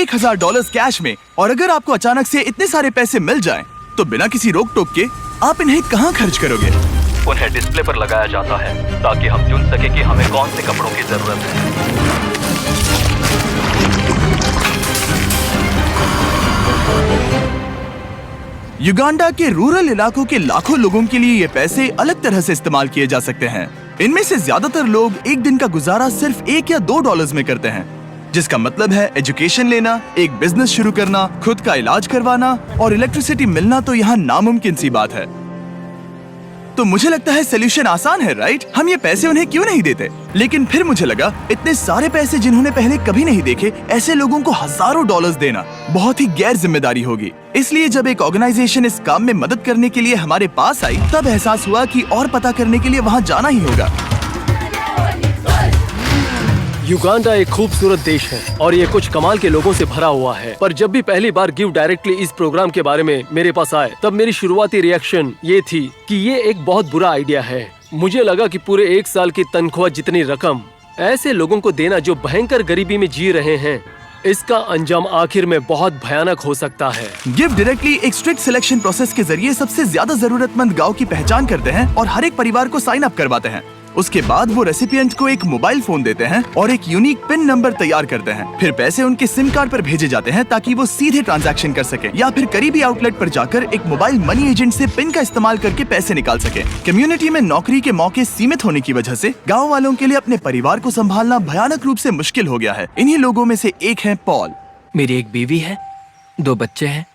$1000 cash में। और अगर आपको अचानक से इतने सारे पैसे मिल जाएं, तो बिना किसी रोक टोक के आप इन्हें कहां खर्च करोगे? उन्हें डिस्प्ले पर लगाया जाता है ताकि हम चुन सके कि हमें कौन से कपड़ों की जरूरत है। युगांडा के रूरल इलाकों के लाखों लोगों के लिए ये पैसे अलग तरह से इस्तेमाल किए जा सकते हैं। इनमें से ज्यादातर लोग एक दिन का गुजारा सिर्फ $1 या $2 में करते हैं, जिसका मतलब है एजुकेशन लेना, एक बिजनेस शुरू करना, खुद का इलाज करवाना और इलेक्ट्रिसिटी मिलना तो यहाँ नामुमकिन सी बात है। तो मुझे लगता है सोल्यूशन आसान है, राइट? हम ये पैसे उन्हें क्यों नहीं देते? लेकिन फिर मुझे लगा इतने सारे पैसे जिन्होंने पहले कभी नहीं देखे, ऐसे लोगों को हजारों डॉलर्स देना बहुत ही गैर जिम्मेदारी होगी। इसलिए जब एक ऑर्गेनाइजेशन इस काम में मदद करने के लिए हमारे पास आई, तब एहसास हुआ कि और पता करने के लिए वहाँ जाना ही होगा। युगांडा एक खूबसूरत देश है और ये कुछ कमाल के लोगों से भरा हुआ है। पर जब भी पहली बार गिव डायरेक्टली इस प्रोग्राम के बारे में मेरे पास आए, तब मेरी शुरुआती रिएक्शन ये थी कि ये एक बहुत बुरा आइडिया है। मुझे लगा कि पूरे 1 साल की तनख्वाह जितनी रकम ऐसे लोगों को देना जो भयंकर गरीबी में जी रहे हैं, इसका अंजाम आखिर में बहुत भयानक हो सकता है। गिव डायरेक्टली एक स्ट्रिक्ट सिलेक्शन प्रोसेस के जरिए सबसे ज्यादा जरूरतमंद गांव की पहचान करते हैं और हर एक परिवार को साइन अप करवाते हैं। उसके बाद वो रेसिपिएंट को एक मोबाइल फोन देते हैं और एक यूनिक पिन नंबर तैयार करते हैं। फिर पैसे उनके सिम कार्ड पर भेजे जाते हैं ताकि वो सीधे ट्रांजैक्शन कर सके या फिर करीबी आउटलेट पर जाकर एक मोबाइल मनी एजेंट से पिन का इस्तेमाल करके पैसे निकाल सके। कम्युनिटी में नौकरी के मौके सीमित होने की वजह से गाँव वालों के लिए अपने परिवार को संभालना भयानक रूप से मुश्किल हो गया है। इन्हीं लोगों में से एक है पॉल। मेरी एक बीवी है, 2 बच्चे हैं,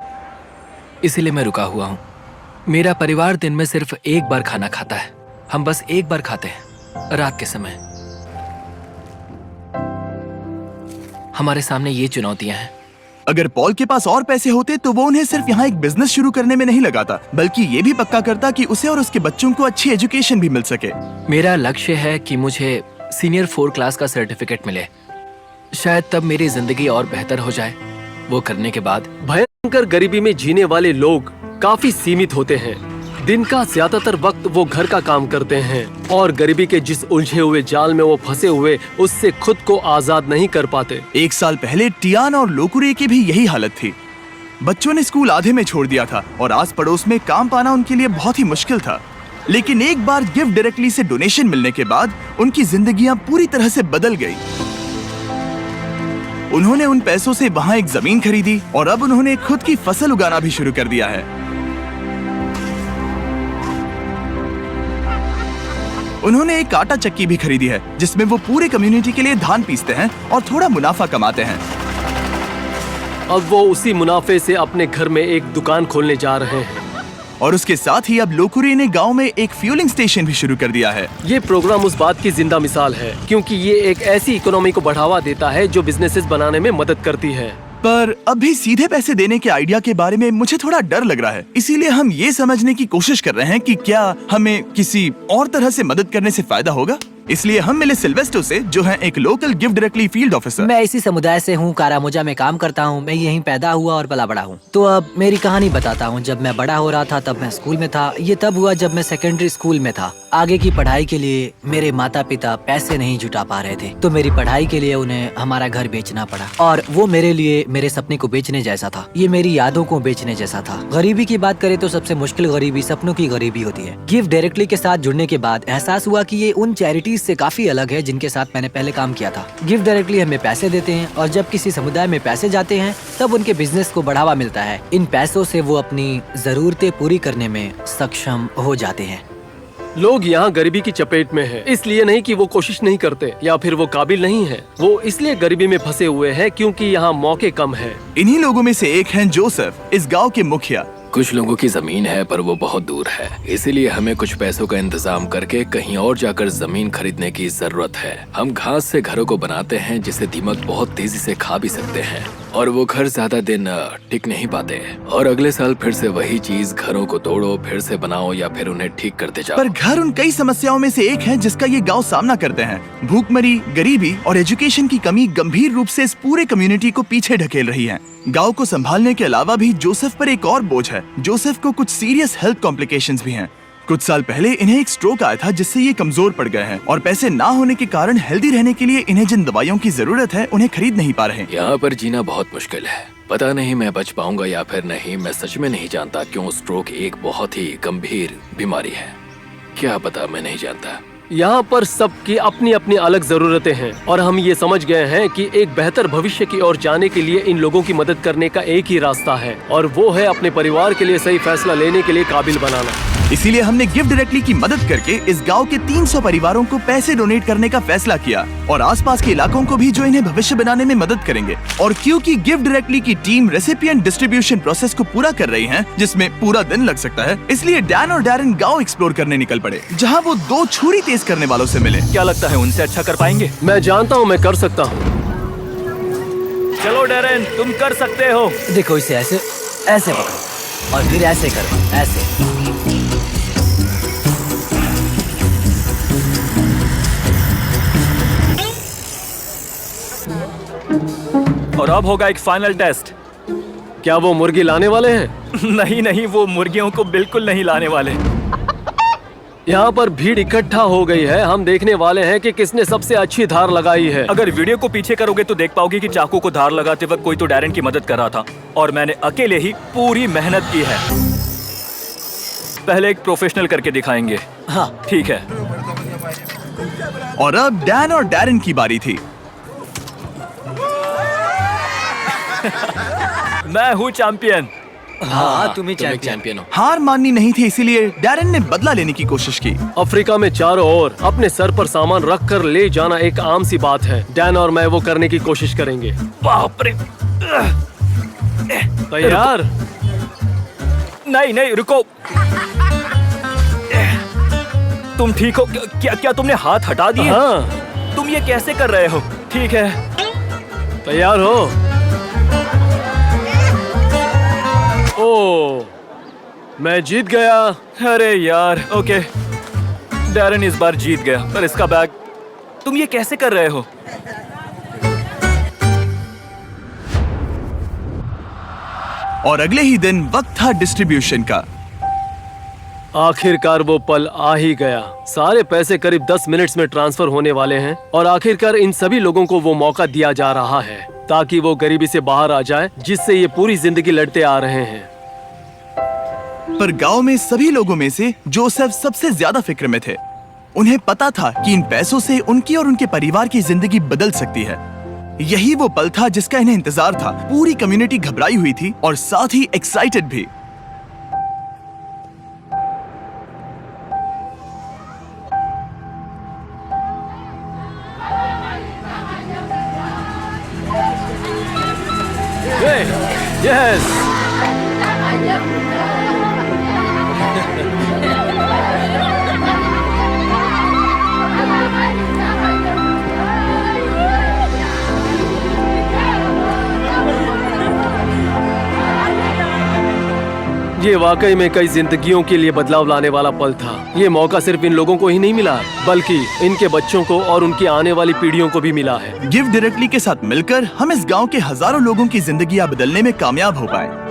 इसीलिए मैं रुका हुआ हूँ। मेरा परिवार दिन में सिर्फ एक बार खाना खाता है। हम बस एक बार खाते हैं, रात के समय। हमारे सामने ये चुनौतियां हैं। अगर पॉल के पास और पैसे होते तो वो उन्हें सिर्फ यहाँ एक बिजनेस शुरू करने में नहीं लगाता, बल्कि ये भी पक्का करता कि उसे और उसके बच्चों को अच्छी एजुकेशन भी मिल सके। मेरा लक्ष्य है कि मुझे सीनियर 4 क्लास का सर्टिफिकेट मिले। शायद तब मेरी जिंदगी और बेहतर हो जाए। वो करने के बाद भयंकर गरीबी में जीने वाले लोग काफी सीमित होते हैं। दिन का ज्यादातर वक्त वो घर का काम करते हैं और गरीबी के जिस उलझे हुए जाल में वो फंसे हुए, उससे खुद को आजाद नहीं कर पाते। 1 साल पहले टियान और लोकुरे की भी यही हालत थी। बच्चों ने स्कूल आधे में छोड़ दिया था और आस पड़ोस में काम पाना उनके लिए बहुत ही मुश्किल था। लेकिन एक बार गिव डायरेक्टली से डोनेशन मिलने के बाद उनकी जिंदगियां पूरी तरह से बदल गई। उन्होंने उन पैसों से वहां एक जमीन खरीदी और अब उन्होंने खुद की फसल उगाना भी शुरू कर दिया है। उन्होंने एक आटा चक्की भी खरीदी है जिसमें वो पूरे कम्युनिटी के लिए धान पीसते हैं और थोड़ा मुनाफा कमाते हैं। अब वो उसी मुनाफे से अपने घर में एक दुकान खोलने जा रहे हैं। और उसके साथ ही अब लोकुरे ने गांव में एक फ्यूलिंग स्टेशन भी शुरू कर दिया है। ये प्रोग्राम उस बात की जिंदा मिसाल है, क्योंकि ये एक ऐसी इकोनॉमी को बढ़ावा देता है जो बिजनेसेस बनाने में मदद करती है। पर अब भी सीधे पैसे देने के आइडिया के बारे में मुझे थोड़ा डर लग रहा है। इसीलिए हम ये समझने की कोशिश कर रहे हैं कि क्या हमें किसी और तरह से मदद करने से फायदा होगा। इसलिए हम मिले सिल्वेस्टो से, जो है एक local give directly field officer. मैं इसी समुदाय से हूँ, कारामुजा में काम करता हूँ। मैं यहीं पैदा हुआ और पला बड़ा हूँ। तो अब मेरी कहानी बताता हूँ। जब मैं बड़ा हो रहा था तब मैं स्कूल में था। ये तब हुआ जब मैं सेकेंडरी स्कूल में था। आगे की पढ़ाई के लिए मेरे माता पिता पैसे नहीं जुटा पा रहे थे, तो मेरी पढ़ाई के लिए उन्हें हमारा घर बेचना पड़ा। और वो मेरे लिए मेरे सपने को बेचने जैसा था। ये मेरी यादों को बेचने जैसा था। गरीबी की बात करें तो सबसे मुश्किल गरीबी सपनों की गरीबी होती है। गिव डायरेक्टली के साथ जुड़ने के बाद एहसास हुआ कि ये उन चैरिटीज से काफी अलग है जिनके साथ मैंने पहले काम किया था। गिव डायरेक्टली हमें पैसे देते हैं और जब किसी समुदाय में पैसे जाते हैं तब उनके बिजनेस को बढ़ावा मिलता है। इन पैसों से वो अपनी जरूरतें पूरी करने में सक्षम हो जाते हैं। लोग यहाँ गरीबी की चपेट में हैं, इसलिए नहीं कि वो कोशिश नहीं करते या फिर वो काबिल नहीं है। वो इसलिए गरीबी में फंसे हुए हैं क्योंकि यहाँ मौके कम है। इन्हीं लोगों में से एक हैं जोसेफ, इस गांव के मुखिया। कुछ लोगों की जमीन है पर वो बहुत दूर है, इसीलिए हमें कुछ पैसों का इंतजाम करके कहीं और जाकर जमीन खरीदने की जरूरत है। हम घास से घरों को बनाते हैं जिसे दीमक बहुत तेजी से खा भी सकते हैं और वो घर ज्यादा दिन टिक नहीं पाते। और अगले साल फिर से वही चीज, घरों को तोड़ो, फिर से बनाओ या फिर उन्हें ठीक करते जाओ। पर घर उन कई समस्याओं में से एक है जिसका ये गांव सामना करते हैं। भूखमरी, गरीबी और एजुकेशन की कमी गंभीर रूप से इस पूरे कम्युनिटी को पीछे ढकेल रही है। गांव को संभालने के अलावा भी जोसेफ पर एक और बोझ है। जोसेफ को कुछ सीरियस हेल्थ कॉम्प्लिकेशंस भी हैं। कुछ साल पहले इन्हें एक स्ट्रोक आया था जिससे ये कमजोर पड़ गए हैं और पैसे ना होने के कारण हेल्दी रहने के लिए इन्हें जिन दवाइयों की जरूरत है उन्हें खरीद नहीं पा रहे। यहाँ पर जीना बहुत मुश्किल है। पता नहीं मैं बच पाऊंगा या फिर नहीं। मैं सच में नहीं जानता क्यों स्ट्रोक एक बहुत ही गंभीर बीमारी है। क्या पता, मैं नहीं जानता। यहाँ पर सबकी अपनी अपनी अलग जरूरतें हैं और हम ये समझ गए हैं कि एक बेहतर भविष्य की ओर जाने के लिए इन लोगों की मदद करने का एक ही रास्ता है और वो है अपने परिवार के लिए सही फैसला लेने के लिए काबिल बनाना। इसीलिए हमने गिफ्ट डायरेक्टली की मदद करके इस गांव के 300 परिवारों को पैसे डोनेट करने का फैसला किया और आसपास के इलाकों को भी जो इन्हें भविष्य बनाने में मदद करेंगे। और क्योंकि गिफ्ट डायरेक्टली की टीम रेसिपिएंट डिस्ट्रीब्यूशन प्रोसेस को पूरा कर रही है जिसमें पूरा दिन लग सकता है, इसलिए डैन और डैरेन गाँव एक्सप्लोर करने निकल पड़े जहाँ वो 2 छुरी तेज करने वालों से मिले। क्या लगता है उनसे अच्छा कर पाएंगे? मैं जानता हूँ मैं कर सकता हूँ। चलो डैरेन, तुम कर सकते हो। देखो इसे ऐसे ऐसे पकड़ो और फिर ऐसे करो, ऐसे। और अब होगा एक फाइनल टेस्ट। क्या वो मुर्गी लाने वाले हैं? नहीं नहीं, वो मुर्गियों को बिल्कुल नहीं लाने वाले। यहाँ पर भीड़ इकट्ठा हो गई है। हम देखने वाले हैं कि किसने सबसे अच्छी धार लगाई है। अगर वीडियो को पीछे करोगे तो देख पाओगे कि चाकू को धार लगाते वक्त कोई तो डैरेन की मदद कर रहा था और मैंने अकेले ही पूरी मेहनत की है। पहले एक प्रोफेशनल करके दिखाएंगे। हाँ ठीक है। और अब डैन और डैरेन की बारी थी। मैं हूँ चैंपियन। हाँ तुम ही तुम एक चैंपियन। चैंपियन हो। हार माननी नहीं थी, इसीलिए डैरेन ने बदला लेने की कोशिश की। अफ्रीका में चारों ओर अपने सर पर सामान रख कर ले जाना एक आम सी बात है। डैन और मैं वो करने की कोशिश करेंगे। बाप रे। तैयार? नहीं नहीं, रुको। तुम ठीक हो? क्या तुमने हाथ हटा दिए? हाँ। तुम ये कैसे कर रहे हो? ठीक है। तैयार हो? ओ, मैं जीत गया। अरे यार, ओके। डैरेन इस बार जीत गया, पर इसका बैग। तुम ये कैसे कर रहे हो? और अगले ही दिन वक्त था डिस्ट्रीब्यूशन का। आखिरकार वो पल आ ही गया। सारे पैसे करीब 10 मिनट्स में ट्रांसफर होने वाले हैं और आखिरकार इन सभी लोगों को वो मौका दिया जा रहा है ताकि वो गरीबी से बाहर आ जाए जिससे ये पूरी जिंदगी लड़ते आ रहे हैं। पर गांव में सभी लोगों में से जोसेफ सबसे ज्यादा फिक्र में थे। उन्हें पता था कि इन पैसों से उनकी और उनके परिवार की जिंदगी बदल सकती है। यही वो पल था जिसका इन्हें इंतजार था। पूरी कम्युनिटी घबराई हुई थी और साथ ही एक्साइटेड भी। यस। ये वाकई में कई जिंदगियों के लिए बदलाव लाने वाला पल था। ये मौका सिर्फ इन लोगों को ही नहीं मिला बल्कि इनके बच्चों को और उनकी आने वाली पीढ़ियों को भी मिला है। गिफ्ट डायरेक्टली के साथ मिलकर हम इस गांव के हजारों लोगों की जिंदगियां बदलने में कामयाब हो पाए।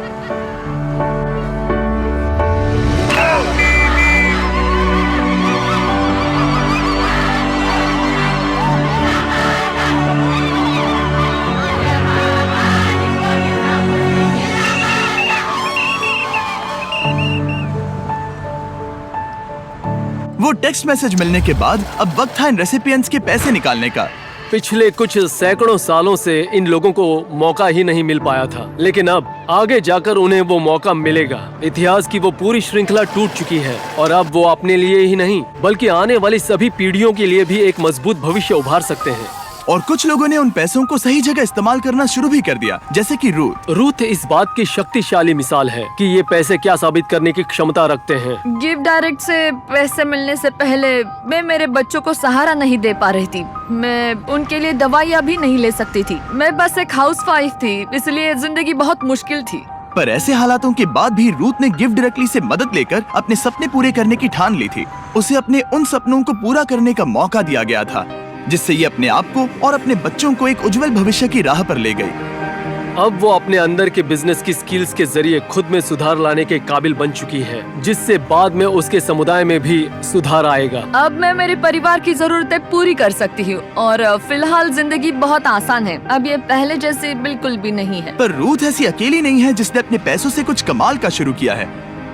वो टेक्स्ट मैसेज मिलने के बाद अब वक्त था इन रेसिपिएंट्स के पैसे निकालने का। पिछले कुछ सैकड़ों सालों से इन लोगों को मौका ही नहीं मिल पाया था, लेकिन अब आगे जाकर उन्हें वो मौका मिलेगा। इतिहास की वो पूरी श्रृंखला टूट चुकी है और अब वो अपने लिए ही नहीं बल्कि आने वाली सभी पीढ़ियों के लिए भी एक मजबूत भविष्य उभार सकते हैं। और कुछ लोगों ने उन पैसों को सही जगह इस्तेमाल करना शुरू भी कर दिया, जैसे कि रूथ इस बात की शक्तिशाली मिसाल है कि ये पैसे क्या साबित करने की क्षमता रखते हैं। गिफ्ट डायरेक्ट से पैसे मिलने से पहले मैं मेरे बच्चों को सहारा नहीं दे पा रही थी। मैं उनके लिए दवाइयाँ भी नहीं ले सकती थी। मैं बस एक हाउसवाइफ थी, इसलिए जिंदगी बहुत मुश्किल थी। पर ऐसे हालातों के बाद भी रूथ ने गिफ्ट डायरेक्टली से मदद लेकर अपने सपने पूरे करने की ठान ली थी। उसे अपने उन सपनों को पूरा करने का मौका दिया गया था जिससे ये अपने आप को और अपने बच्चों को एक उज्जवल भविष्य की राह पर ले गई। अब वो अपने अंदर के बिजनेस की स्किल्स के जरिए खुद में सुधार लाने के काबिल बन चुकी है, जिससे बाद में उसके समुदाय में भी सुधार आएगा। अब मैं मेरे परिवार की जरूरतें पूरी कर सकती हूँ और फिलहाल जिंदगी बहुत आसान है। अब ये पहले जैसे बिल्कुल भी नहीं है। पर रूथ ऐसी अकेली नहीं है जिसने अपने पैसों से कुछ कमाल का शुरू किया है।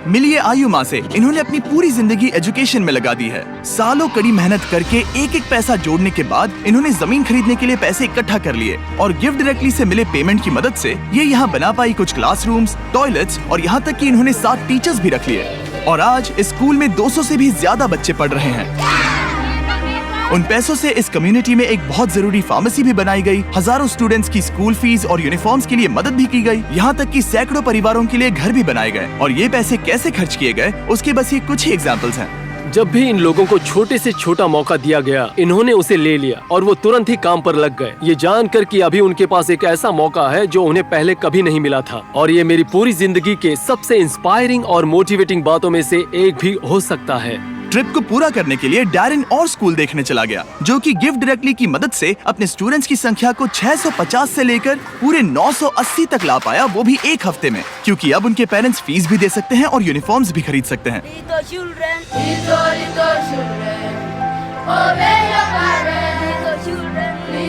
मिलिए आयुमा से। इन्होंने अपनी पूरी जिंदगी एजुकेशन में लगा दी है। सालों कड़ी मेहनत करके एक एक पैसा जोड़ने के बाद इन्होंने जमीन खरीदने के लिए पैसे इकट्ठा कर लिए और गिफ्ट डायरेक्टली से मिले पेमेंट की मदद से ये यहाँ बना पाई कुछ क्लासरूम्स, टॉयलेट्स और यहाँ तक कि इन्होंने 7 टीचर्स भी रख लिए और आज इस स्कूल में 200 से भी ज्यादा बच्चे पढ़ रहे हैं। उन पैसों से इस कम्युनिटी में एक बहुत जरूरी फार्मेसी भी बनाई गई, हजारों स्टूडेंट्स की स्कूल फीस और यूनिफॉर्म्स के लिए मदद भी की गई, यहाँ तक कि सैकड़ों परिवारों के लिए घर भी बनाए गए। और ये पैसे कैसे खर्च किए गए उसके बस ये कुछ ही एग्जाम्पल्स हैं। जब भी इन लोगों को छोटे से छोटा मौका दिया गया, इन्होंने उसे ले लिया और वो तुरंत ही काम पर लग गए, ये जानकर कि अभी उनके पास एक ऐसा मौका है जो उन्हें पहले कभी नहीं मिला था। और ये मेरी पूरी जिंदगी के सबसे इंस्पायरिंग और मोटिवेटिंग बातों में से एक भी हो सकता है। ट्रिप को पूरा करने के लिए डैरेन और स्कूल देखने चला गया, जो कि गिफ्ट डायरेक्टली की मदद से अपने स्टूडेंट्स की संख्या को 650 से लेकर पूरे 980 तक ला पाया, वो भी एक हफ्ते में, क्योंकि अब उनके पेरेंट्स फीस भी दे सकते हैं और यूनिफॉर्म्स भी खरीद सकते हैं।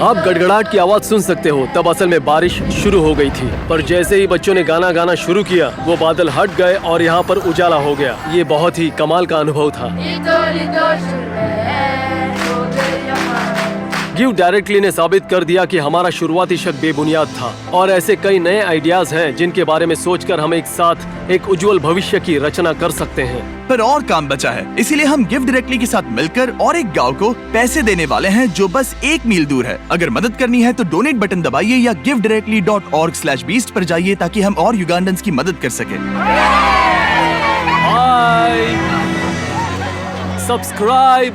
आप गड़गड़ाहट की आवाज सुन सकते हो, तब असल में बारिश शुरू हो गई थी। पर जैसे ही बच्चों ने गाना गाना शुरू किया, वो बादल हट गए और यहाँ पर उजाला हो गया। ये बहुत ही कमाल का अनुभव था। गिव डायरेक्टली ने साबित कर दिया कि हमारा शुरुआती शक बेबुनियाद था और ऐसे कई नए आइडियाज हैं जिनके बारे में सोचकर हम एक साथ एक उज्जवल भविष्य की रचना कर सकते हैं। पर और काम बचा है, इसीलिए हम गिफ्ट डायरेक्टली के साथ मिलकर और एक गांव को पैसे देने वाले हैं जो बस 1 मील दूर है। अगर मदद करनी है तो डोनेट बटन दबाइए या giveDirectly.org/beast पर जाइए ताकि हम और युगांडन्स की मदद कर सकें। सब्सक्राइब